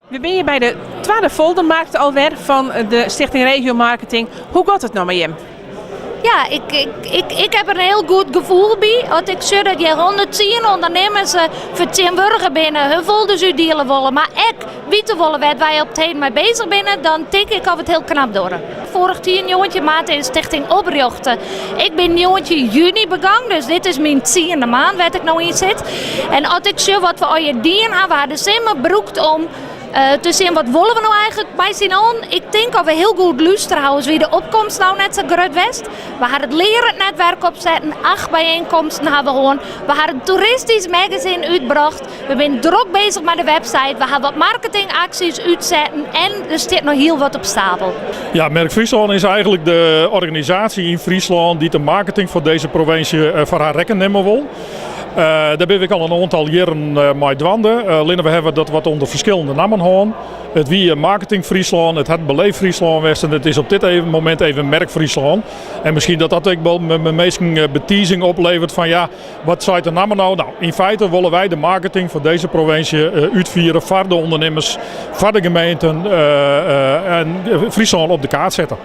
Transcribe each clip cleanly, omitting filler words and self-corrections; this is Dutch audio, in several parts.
We zijn hier bij de tweede foldermarkt alweer van de Stichting Regio Marketing. Hoe gaat het nou met je? Ja, ik heb er een heel goed gevoel bij. Als ik zie dat je 110 ondernemers vertegenwoordigen binnen hun folders uitdelen willen, maar ik weten willen waar wij op het heen mee bezig zijn, dan denk ik of het heel knap door. Vorig 10 jongetje maand in de stichting oprichten. Ik ben jongetje juni begonnen, dus dit is mijn 10e maand waar ik nou in zit. En als ik zie wat we al je dieren hebben, hadden ze me beroekt om te zien wat willen we nou eigenlijk bij Sinon. Ik denk dat we heel goed luisteren houden wie de opkomst nou net zo groot was. We hadden het leren netwerk opzetten, 8 bijeenkomsten hebben we gewoon. We hadden een toeristisch magazine uitgebracht. We zijn druk bezig met de website. We hebben wat marketingacties uitzetten en er staat nog heel wat op stapel. Ja, Merk Friesland is eigenlijk de organisatie in Friesland die de marketing voor deze provincie voor haar rekken nemen wil. Daar ben ik al een aantal jaren mee dwanden. Alleen we hebben dat wat onder verschillende namen houden. Het wie Marketing Friesland, het Beleef Friesland was en het is op dit moment even Merk Friesland. En misschien dat ook wel mijn meeste betiezing oplevert van ja, wat zijn de namen nou? Nou, in feite willen wij de marketing voor deze provincie uitvieren voor de ondernemers, voor de gemeenten en Friesland op de kaart zetten.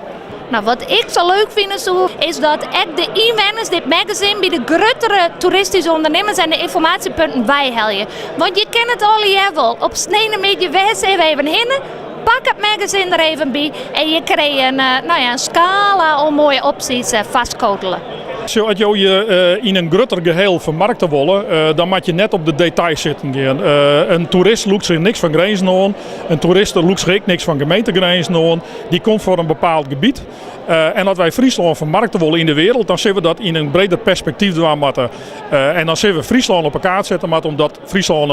Nou, wat ik zo leuk vind is dat ik de inwoners dit magazine bij de grotere toeristische ondernemers en de informatiepunten bijhelpen. Want je kent het al hier wel. Op snede met je wc even hinnen. Pak het magazine er even bij en je krijgt een scala om mooie opties vastkotelen. Als je in een groter geheel vermarkten willen, dan moet je net op de details zitten gaan. Een toerist loekt zich niks van grenzen aan. Een toerist loekt zich niks van gemeentegrenzen aan. Die komt voor een bepaald gebied. En als wij Friesland vermarkten willen in de wereld, dan zullen we dat in een breder perspectief doen moeten. En dan zullen we Friesland op elkaar zetten, omdat Friesland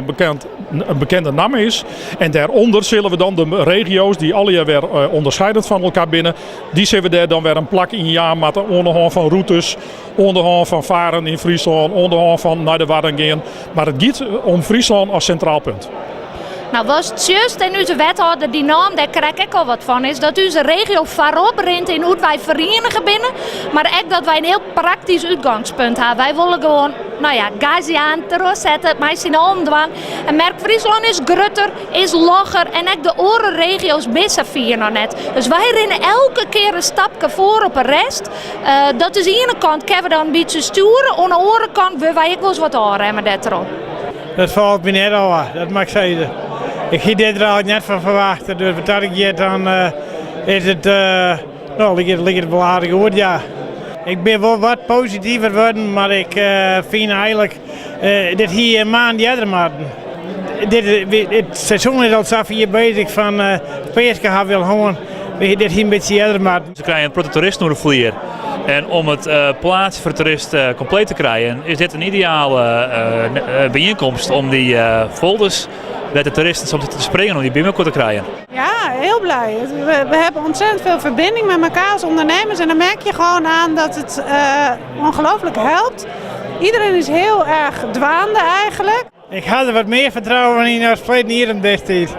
een bekende naam is. En daaronder zullen we dan de regio's die alle jaar weer onderscheidend van elkaar binnen, die zullen we daar dan weer een plak in jaar maken, onderhand van routes, onderhand van varen in Friesland, onderhand van naar de Wadden gaan. Maar het gaat om Friesland als centraal punt. Nou, was het juist en onze wethouder die naam, daar krijg ik al wat van, is dat onze regio voorop rent in hoe wij verenigen binnen, maar ook dat wij een heel praktisch uitgangspunt hebben. Wij willen gewoon, Gaziaan terugzetten, maar zijn omdwang. En Merk Friesland is grutter, is lager en ook de andere regio's missen vier nog net. Dus wij rennen elke keer een stapje voor op de rest. Dat is aan de ene kant kunnen we dan een beetje sturen, aan de andere kant willen wij ook wel eens wat aanremmen daarom. Dat valt me net al, dat mag ik zeggen. Ik ga dit er al net van verwachten, dus wat ik hier dan is het, ligt het wel aardig goed, ja. Ik ben wel wat positiever geworden, maar ik vind eigenlijk dat hier een maand eerder maanden. Het seizoen is al zo hier bezig van Peerske gaan wil gewoon dit hier een beetje eerder maanden. Ze krijgen een prototoerist nodig voor hier. En om het plaats voor toeristen compleet te krijgen, is dit een ideale bijeenkomst om die folders met de toeristen soms te springen om die binnenkomt te krijgen. Ja, heel blij. We hebben ontzettend veel verbinding met elkaar als ondernemers en dan merk je gewoon aan dat het ongelooflijk helpt. Iedereen is heel erg dwaande eigenlijk. Ik had er wat meer vertrouwen in als verleden hier in destijds.